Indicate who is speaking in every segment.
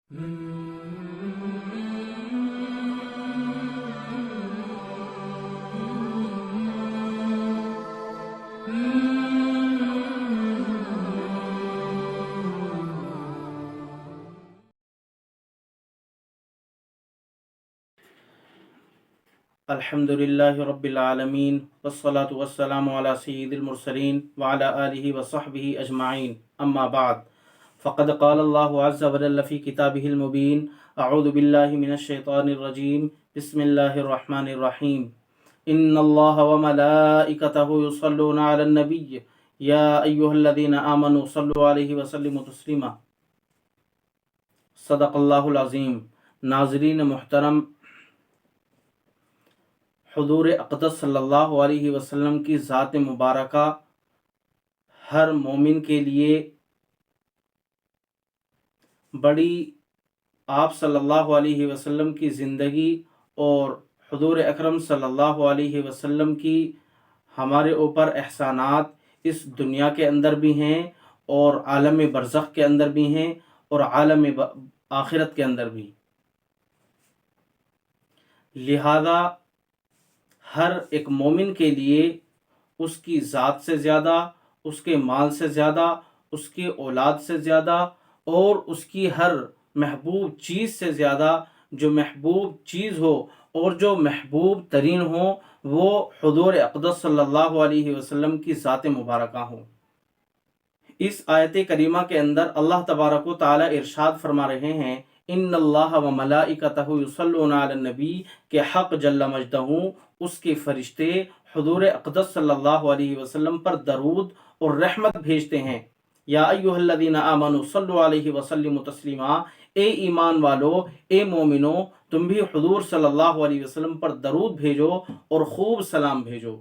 Speaker 1: الحمد للہ رب العالمین والصلاة والسلام علی سید المرسلین وعلی آلہ وصحبہ اجمعین اما بعد فقد قال اللہ عز وجل فی کتابہ المبین اعوذ باللہ من الشیطان الرجیم بسم اللہ الرحمن الرحیم ان اللہ وملائکتہ یصلون علی النبی یا ایہا الذین آمنوا صلوا علیہ وسلموا تسلیما۔ صدق اللہ العظیم۔ ناظرین محترم، حضور اقدس صلی اللہ علیہ وسلم کی ذات مبارکہ ہر مومن کے لیے بڑی، آپ صلی اللہ علیہ وسلم کی زندگی اور حضور اکرم صلی اللہ علیہ وسلم کی ہمارے اوپر احسانات اس دنیا کے اندر بھی ہیں اور عالم برزخ کے اندر بھی ہیں اور عالم آخرت کے اندر بھی۔ لہذا ہر ایک مومن کے لیے اس کی ذات سے زیادہ، اس کے مال سے زیادہ، اس کی اولاد سے زیادہ اور اس کی ہر محبوب چیز سے زیادہ جو محبوب چیز ہو اور جو محبوب ترین ہو وہ حضور اقدس صلی اللہ علیہ وسلم کی ذات مبارکہ ہو۔ اس آیت کریمہ کے اندر اللہ تبارک و تعالی ارشاد فرما رہے ہیں ان اللہ و ملائکتہ یصلون علی النبی، کہ حق جل مجدہ اس کے فرشتے حضور اقدس صلی اللہ علیہ وسلم پر درود اور رحمت بھیجتے ہیں۔ یا ایھا الذین آمنوا صلوا علیہ وسلموا تسلیما، اے ایمان والو، اے مومنو، تم بھی حضور صلی اللہ علیہ وسلم پر درود بھیجو اور خوب سلام بھیجو۔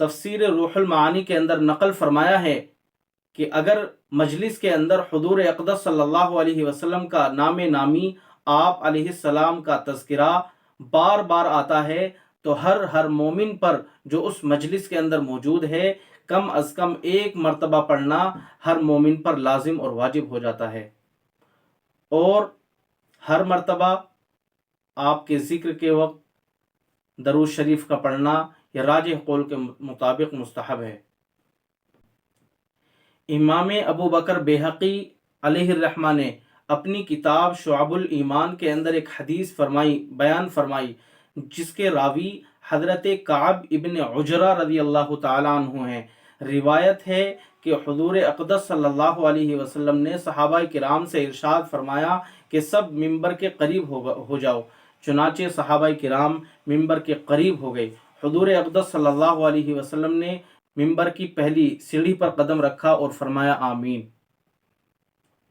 Speaker 1: تفسیر روح المعانی کے اندر نقل فرمایا ہے کہ اگر مجلس کے اندر حضور اقدس صلی اللہ علیہ وسلم کا نام نامی، آپ علیہ السلام کا تذکرہ بار بار آتا ہے تو ہر مومن پر جو اس مجلس کے اندر موجود ہے کم از کم ایک مرتبہ پڑھنا ہر مومن پر لازم اور واجب ہو جاتا ہے، اور ہر مرتبہ آپ کے ذکر کے وقت درود شریف کا پڑھنا یہ راجح قول کے مطابق مستحب ہے۔ امام ابو بکر بیہقی علیہ الرحمہ نے اپنی کتاب شعب الایمان کے اندر ایک حدیث بیان فرمائی جس کے راوی حضرت کعب ابن عجرہ رضی اللہ تعالیٰ عنہ ہیں۔ روایت ہے کہ حضور اقدس صلی اللہ علیہ وسلم نے صحابہ کرام سے ارشاد فرمایا کہ سب ممبر کے قریب ہو جاؤ، چنانچہ صحابہ کرام ممبر کے قریب ہو گئے۔ حضور اقدس صلی اللہ علیہ وسلم نے ممبر کی پہلی سیڑھی پر قدم رکھا اور فرمایا آمین،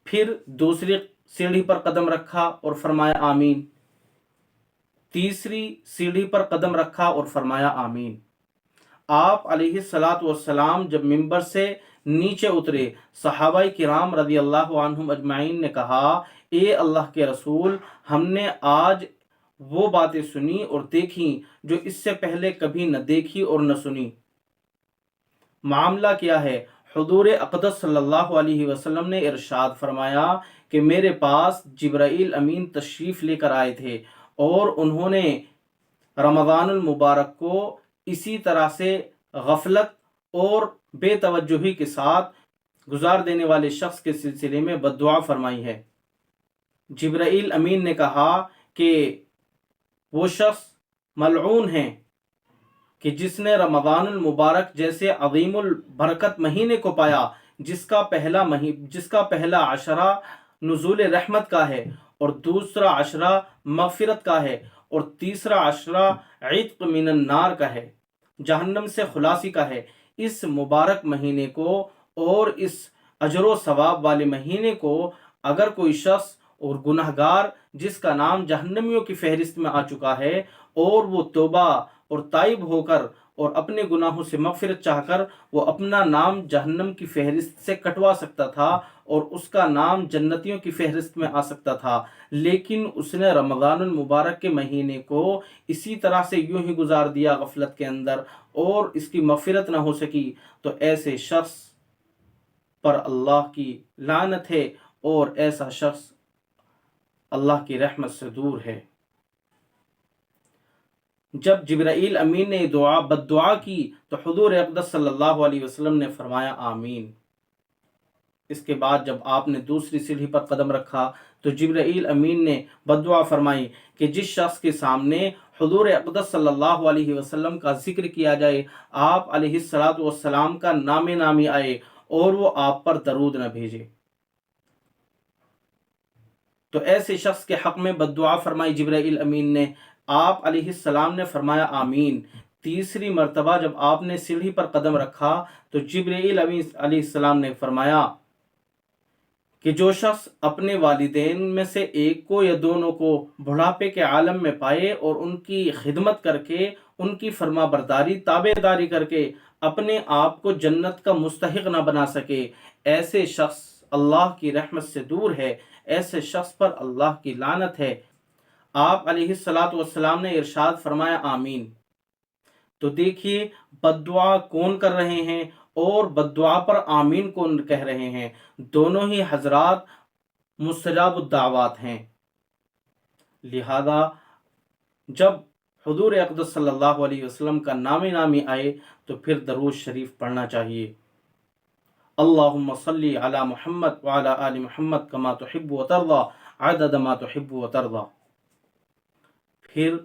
Speaker 1: پھر دوسری سیڑھی پر قدم رکھا اور فرمایا آمین، تیسری سیڑھی پر قدم رکھا اور فرمایا آمین۔ آپ علیہ السلام جب ممبر سے نیچے اترے، صحابہ کرام رضی اللہ عنہم اجمعین نے کہا اے اللہ کے رسول، ہم نے آج وہ باتیں سنی اور دیکھی جو اس سے پہلے کبھی نہ دیکھی اور نہ سنی۔ معاملہ کیا ہے؟ حضور اقدس صلی اللہ علیہ وسلم نے ارشاد فرمایا کہ میرے پاس جبرائیل امین تشریف لے کر آئے تھے اور انہوں نے رمضان المبارک کو اسی طرح سے غفلت اور بے توجہی کے ساتھ گزار دینے والے شخص کے سلسلے میں بد دعا فرمائی ہے۔ جبرائیل امین نے کہا کہ وہ شخص ملعون ہیں کہ جس نے رمضان المبارک جیسے عظیم البرکت مہینے کو پایا، جس کا پہلا عشرہ نزول رحمت کا ہے اور دوسرا عشرہ مغفرت کا ہے اور تیسرا عشرہ عتق من النار کا ہے، جہنم سے خلاصی کا ہے۔ اس مبارک مہینے کو اور اس اجر و ثواب والے مہینے کو اگر کوئی شخص اور گناہگار جس کا نام جہنمیوں کی فہرست میں آ چکا ہے اور وہ توبہ اور تائب ہو کر اور اپنے گناہوں سے مغفرت چاہ کر وہ اپنا نام جہنم کی فہرست سے کٹوا سکتا تھا اور اس کا نام جنتیوں کی فہرست میں آ سکتا تھا، لیکن اس نے رمضان المبارک کے مہینے کو اسی طرح سے یوں ہی گزار دیا غفلت کے اندر اور اس کی مغفرت نہ ہو سکی، تو ایسے شخص پر اللہ کی لعنت ہے اور ایسا شخص اللہ کی رحمت سے دور ہے۔ جب جبرائیل امین نے بد دعا کی تو حضور اقدس صلی اللہ علیہ وسلم نے فرمایا آمین۔ اس کے بعد جب آپ نے دوسری سیڑھی پر قدم رکھا تو جبرائیل امین نے بد دعا فرمائی کہ جس شخص کے سامنے حضور اقدس صلی اللہ علیہ وسلم کا ذکر کیا جائے، آپ علیہ السلام کا نام نامی آئے اور وہ آپ پر درود نہ بھیجے، تو ایسے شخص کے حق میں بد دعا فرمائی جبرائیل امین نے۔ آپ علیہ السلام نے فرمایا آمین۔ تیسری مرتبہ جب آپ نے سیڑھی پر قدم رکھا تو جبرائیل امین علیہ السلام نے فرمایا کہ جو شخص اپنے والدین میں سے ایک کو یا دونوں کو بڑھاپے کے عالم میں پائے اور ان کی خدمت کر کے، ان کی فرما برداری تابع داری کر کے اپنے آپ کو جنت کا مستحق نہ بنا سکے، ایسے شخص اللہ کی رحمت سے دور ہے، ایسے شخص پر اللہ کی لعنت ہے۔ آپ علیہ السلام نے ارشاد فرمایا آمین۔ تو دیکھیے بد دعا کون کر رہے ہیں اور بد دعا پر آمین کون کہہ رہے ہیں، دونوں ہی حضرات مستجاب الدعوات ہیں۔ لہذا جب حضور اقدس صلی اللہ علیہ وسلم کا نام نامی آئے تو پھر درود شریف پڑھنا چاہیے۔ اللہم صلی علی محمد وعلی آل محمد کما تحب و ترضی عدد ما تحب و ترضی۔ پھر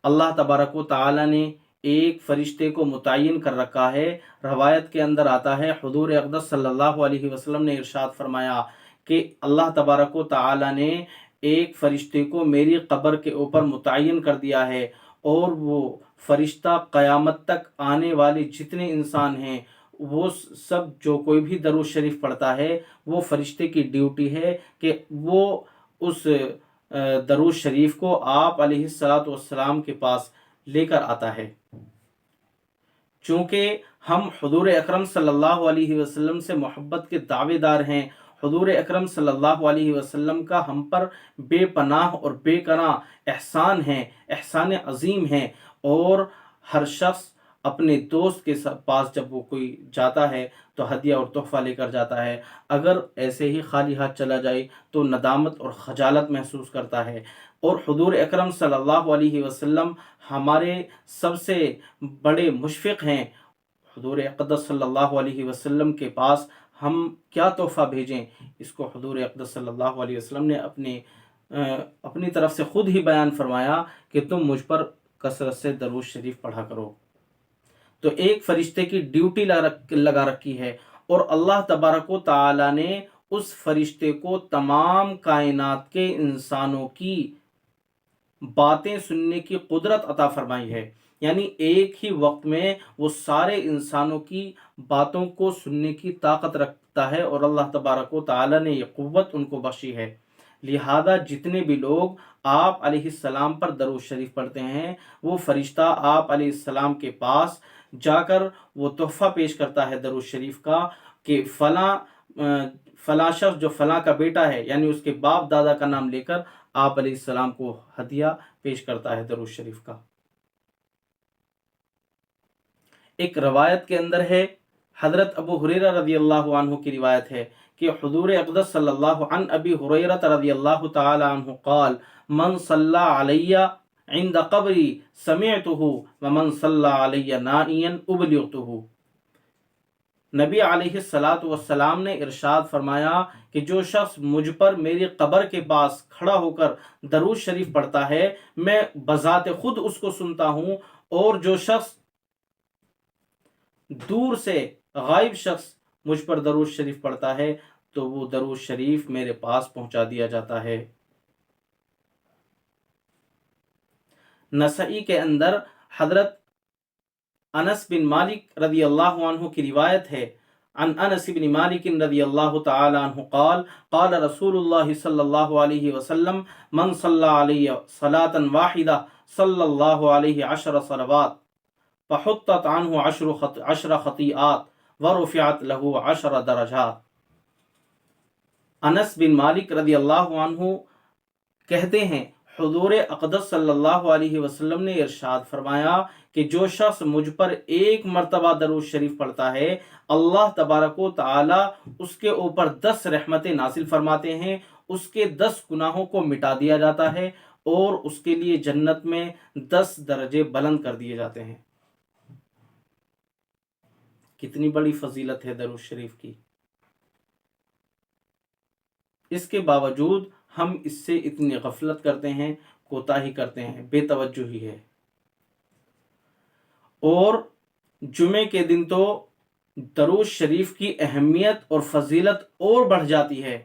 Speaker 1: اللہ تبارک و تعالی نے ایک فرشتے کو متعین کر رکھا ہے۔ روایت کے اندر آتا ہے حضور اقدس صلی اللہ علیہ وسلم نے ارشاد فرمایا کہ اللہ تبارک و تعالی نے ایک فرشتے کو میری قبر کے اوپر متعین کر دیا ہے، اور وہ فرشتہ قیامت تک آنے والے جتنے انسان ہیں وہ سب جو کوئی بھی درود شریف پڑھتا ہے، وہ فرشتے کی ڈیوٹی ہے کہ وہ اس درود شریف کو آپ علیہ السلام کے پاس لے کر آتا ہے۔ چونکہ ہم حضور اکرم صلی اللہ علیہ وسلم سے محبت کے دعوے دار ہیں، حضور اکرم صلی اللہ علیہ وسلم کا ہم پر بے پناہ اور بے کناہ احسان ہے، احسان عظیم ہے، اور ہر شخص اپنے دوست کے پاس جب وہ کوئی جاتا ہے تو ہدیہ اور تحفہ لے کر جاتا ہے، اگر ایسے ہی خالی ہاتھ چلا جائے تو ندامت اور خجالت محسوس کرتا ہے۔ اور حضور اکرم صلی اللہ علیہ وسلم ہمارے سب سے بڑے مشفق ہیں۔ حضور اقدس صلی اللہ علیہ وسلم کے پاس ہم کیا تحفہ بھیجیں، اس کو حضور اقدس صلی اللہ علیہ وسلم نے اپنی طرف سے خود ہی بیان فرمایا کہ تم مجھ پر کثرت سے درود شریف پڑھا کرو۔ تو ایک فرشتے کی ڈیوٹی لگا رکھی ہے، اور اللہ تبارک و تعالی نے اس فرشتے کو تمام کائنات کے انسانوں کی باتیں سننے کی قدرت عطا فرمائی ہے، یعنی ایک ہی وقت میں وہ سارے انسانوں کی باتوں کو سننے کی طاقت رکھتا ہے، اور اللہ تبارک و تعالی نے یہ قوت ان کو بخشی ہے۔ لہذا جتنے بھی لوگ آپ علیہ السلام پر درود شریف پڑھتے ہیں، وہ فرشتہ آپ علیہ السلام کے پاس جا کر وہ تحفہ پیش کرتا ہے درود شریف کا کہ فلاں شخص جو فلاں کا بیٹا ہے، یعنی اس کے باپ دادا کا نام لے کر آپ علیہ السلام کو ہدیہ پیش کرتا ہے درود شریف کا۔ ایک روایت کے اندر ہے، حضرت ابو ہریرہ رضی اللہ عنہ کی روایت ہے کہ حضور اقدس صلی اللہ عن ابی ہریرہ رضی اللہ تعالی عنہ قال من صلی علی عند قبری سمعته ومن صلی علی نائیا ابلغته۔ نبی علیہ السلام نے ارشاد فرمایا کہ جو شخص مجھ پر میری قبر کے پاس کھڑا ہو کر درود شریف پڑھتا ہے، میں بذات خود اس کو سنتا ہوں، اور جو شخص دور سے غائب شخص مجھ پر درود شریف پڑھتا ہے تو وہ درود شریف میرے پاس پہنچا دیا جاتا ہے۔ نسائی کے اندر حضرت انس بن مالک رضی اللہ عنہ کی روایت ہے، عن انس بن مالک رضی اللہ تعالی عنہ قال قال رسول اللہ صلی اللہ علیہ وسلم من صلی علی صلاۃ واحدہ صلی اللہ علیہ 10 صلوات فحطت عنہ 10 خطیئات ورفعت له 10 درجات۔ انس بن مالک رضی اللہ عنہ کہتے ہیں حضور اقدس صلی اللہ علیہ وسلم نے ارشاد فرمایا کہ جو شخص مجھ پر ایک مرتبہ درود شریف پڑھتا ہے اللہ تبارک و تعالی اس کے اوپر 10 رحمتیں نازل فرماتے ہیں، اس کے 10 گناہوں کو مٹا دیا جاتا ہے اور اس کے لیے جنت میں 10 درجے بلند کر دیے جاتے ہیں۔ کتنی بڑی فضیلت ہے درود شریف کی، اس کے باوجود ہم اس سے اتنی غفلت کرتے ہیں، کوتاہی کرتے ہیں، بے توجہی ہے۔ اور جمعے کے دن تو درود شریف کی اہمیت اور فضیلت اور بڑھ جاتی ہے۔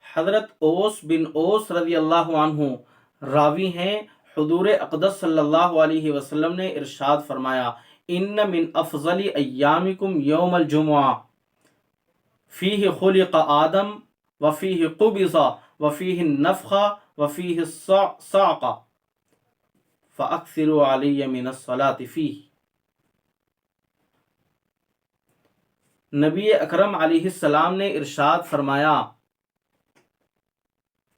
Speaker 1: حضرت اوس بن اوس رضی اللہ عنہ راوی ہیں، حضور اقدس صلی اللہ علیہ وسلم نے ارشاد فرمایا، ان من افضل ایامکم یوم الجمعہ فیہ خلق آدم وفیہ قبض وفیہ النفخ وفیہ الصعق فاکثروا علی من الصلاۃ فیہ۔ نبی اکرم علیہ السلام نے ارشاد فرمایا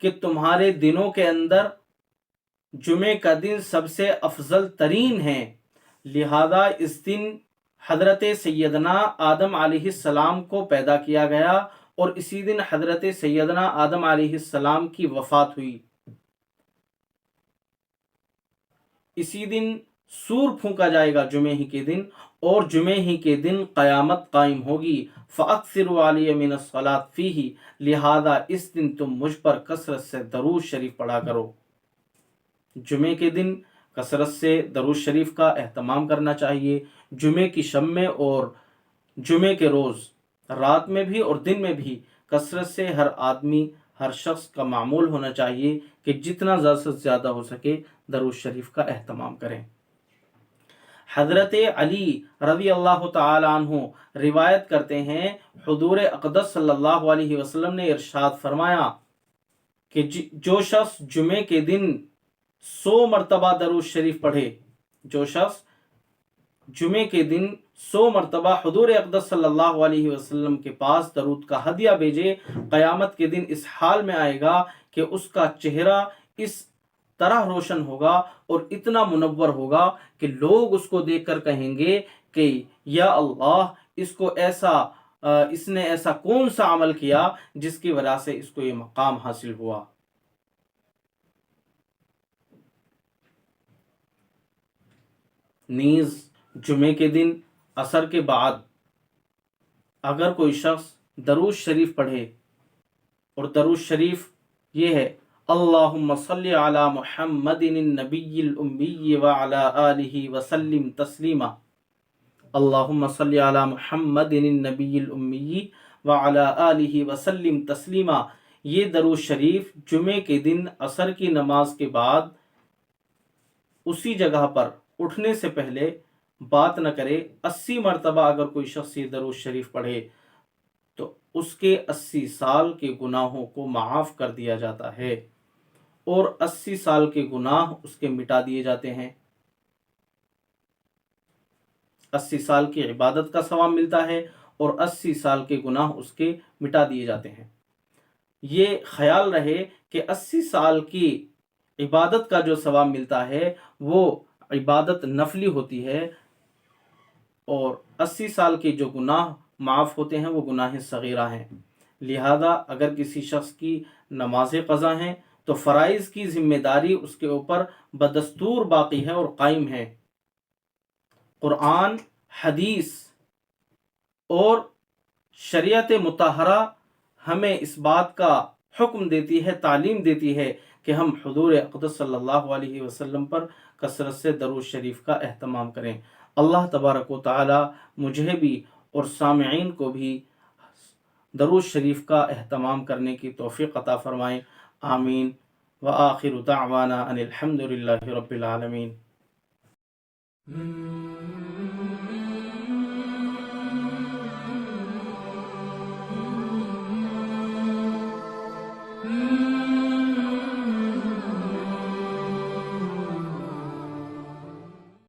Speaker 1: کہ تمہارے دنوں کے اندر جمعے کا دن سب سے افضل ترین ہے، لہذا اس دن حضرت سیدنا آدم علیہ السلام کو پیدا کیا گیا اور اسی دن حضرت سیدنا آدم علیہ السلام کی وفات ہوئی۔ اسی دن سور پھونکا جائے گا جمعے ہی کے دن، اور جمعے ہی کے دن قیامت قائم ہوگی۔ فَأَكْثِرُوا عَلِيَّ مِنَ الصَّلَاةِ فِيهِ، لہذا اس دن تم مجھ پر کثرت سے درود شریف پڑھا کرو۔ جمعے کے دن کثرت سے درود شریف کا اہتمام کرنا چاہیے۔ جمعے کی شب میں اور جمعے کے روز رات میں بھی اور دن میں بھی کثرت سے ہر آدمی، ہر شخص کا معمول ہونا چاہیے کہ جتنا زیادہ سے زیادہ ہو سکے درود شریف کا اہتمام کریں۔ حضرت علی رضی اللہ تعالی عنہ روایت کرتے ہیں، حضور اقدس صلی اللہ علیہ وسلم نے ارشاد فرمایا کہ جو شخص جمعے کے دن 100 مرتبہ درود شریف پڑھے، جو شخص جمعے کے دن 100 مرتبہ حضور اقدس صلی اللہ علیہ وسلم کے پاس درود کا ہدیہ بھیجے، قیامت کے دن اس حال میں آئے گا کہ اس کا چہرہ اس طرح روشن ہوگا اور اتنا منور ہوگا کہ لوگ اس کو دیکھ کر کہیں گے کہ یا اللہ، اس نے ایسا کون سا عمل کیا جس کی وجہ سے اس کو یہ مقام حاصل ہوا۔ نیز جمعے کے دن عصر کے بعد اگر کوئی شخص درود شریف پڑھے، اور درود شریف یہ ہے، اللہم صلی علی محمد النبی الامی وعلی آلہ وسلم تسلیما، اللہم صلی علی محمد النبی الامی وعلی آلہ وسلم تسلیما، یہ درود شریف جمعے کے دن عصر کی نماز کے بعد اسی جگہ پر اٹھنے سے پہلے بات نہ کرے، 80 مرتبہ اگر کوئی شخص یہ درود شریف پڑھے تو اس کے 80 سال کے گناہوں کو معاف کر دیا جاتا ہے، اور 80 سال کے گناہ اس کے مٹا دیے جاتے ہیں۔ 80 سال کی عبادت کا ثواب ملتا ہے اور 80 سال کے گناہ اس کے مٹا دیے جاتے ہیں۔ یہ خیال رہے کہ 80 سال کی عبادت کا جو ثواب ملتا ہے وہ عبادت نفلی ہوتی ہے، اور 80 سال کے جو گناہ معاف ہوتے ہیں وہ گناہ صغیرہ ہیں۔ لہذا اگر کسی شخص کی نماز قضا ہیں تو فرائض کی ذمہ داری اس کے اوپر بدستور باقی ہے اور قائم ہے۔ قرآن، حدیث اور شریعت مطہرہ ہمیں اس بات کا حکم دیتی ہے، تعلیم دیتی ہے کہ ہم حضور اقدس صلی اللہ علیہ وسلم پر کثرت سے درود شریف کا اہتمام کریں۔ اللہ تبارک و تعالی مجھے بھی اور سامعین کو بھی درود شریف کا اہتمام کرنے کی توفیق عطا فرمائیں، آمین۔ وآخر دعوانا ان الحمد للہ رب العالمین۔